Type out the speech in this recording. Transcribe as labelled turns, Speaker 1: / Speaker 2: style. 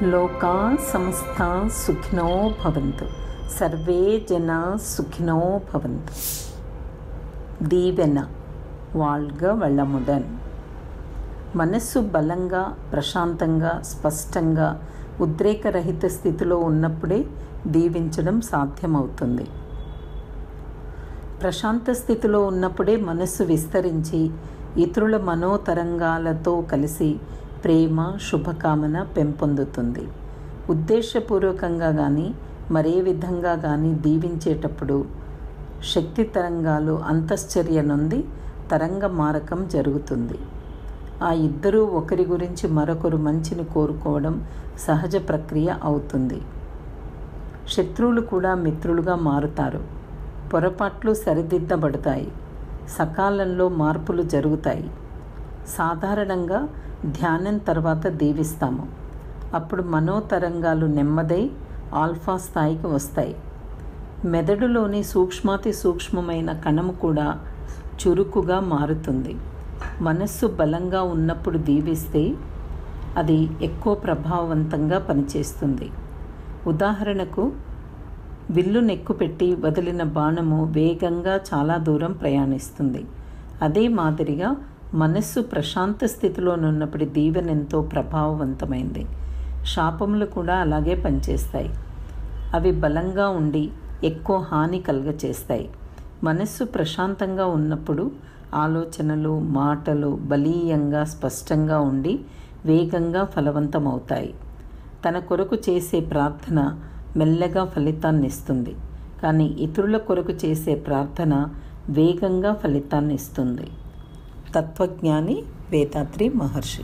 Speaker 1: లోకా సమస్తా సుఖినో భవంతు, సర్వే జనా సుఖినో భవంతు. దీవెన வாழ்க வளமுடன். మనస్సు బలంగా, ప్రశాంతంగా, స్పష్టంగా, ఉద్రేకరహిత స్థితిలో ఉన్నప్పుడే దీవించడం సాధ్యమవుతుంది. ప్రశాంత స్థితిలో ఉన్నప్పుడే మనస్సు విస్తరించి ఇతరుల మనోతరంగాలతో కలిసి ప్రేమ, శుభకామన పెంపొందుతుంది. ఉద్దేశపూర్వకంగా కానీ మరే విధంగా కానీ దీవించేటప్పుడు శక్తి తరంగాలు అంతశ్చర్య నొంది తరంగ మారకం జరుగుతుంది. ఆ ఇద్దరూ ఒకరి గురించి మరొకరు మంచిని కోరుకోవడం సహజ ప్రక్రియ అవుతుంది. శత్రువులు కూడా మిత్రులుగా మారుతారు. పొరపాట్లు సరిదిద్దబడతాయి. సకాలంలో మార్పులు జరుగుతాయి. సాధారణంగా ధ్యానం తర్వాత దీవిస్తాము. అప్పుడు మనోతరంగాలు నెమ్మదై ఆల్ఫా స్థాయికి వస్తాయి. మెదడులోని సూక్ష్మాతి సూక్ష్మమైన కణము కూడా చురుకుగా మారుతుంది. మనస్సు బలంగా ఉన్నప్పుడు దీవిస్తే అది ఎక్కువ ప్రభావవంతంగా పనిచేస్తుంది. ఉదాహరణకు, విల్లు నెక్కుపెట్టి వదిలిన బాణము వేగంగా చాలా దూరం ప్రయాణిస్తుంది. అదే మాదిరిగా మనస్సు ప్రశాంత స్థితిలోనున్నప్పుడు దీవెన ఎంతో ప్రభావవంతమైంది. శాపములు కూడా అలాగే పనిచేస్తాయి. అవి బలంగా ఉండి ఎక్కువ హాని కలుగచేస్తాయి. మనస్సు ప్రశాంతంగా ఉన్నప్పుడు ఆలోచనలు, మాటలు బలీయంగా, స్పష్టంగా ఉండి వేగంగా ఫలవంతమవుతాయి. తన కొరకు చేసే ప్రార్థన మెల్లగా ఫలితాన్ని ఇస్తుంది. కానీ ఇతరుల కొరకు చేసే ప్రార్థన వేగంగా ఫలితాన్ని ఇస్తుంది. తత్వజ్ఞాని వేదాద్రి మహర్షి.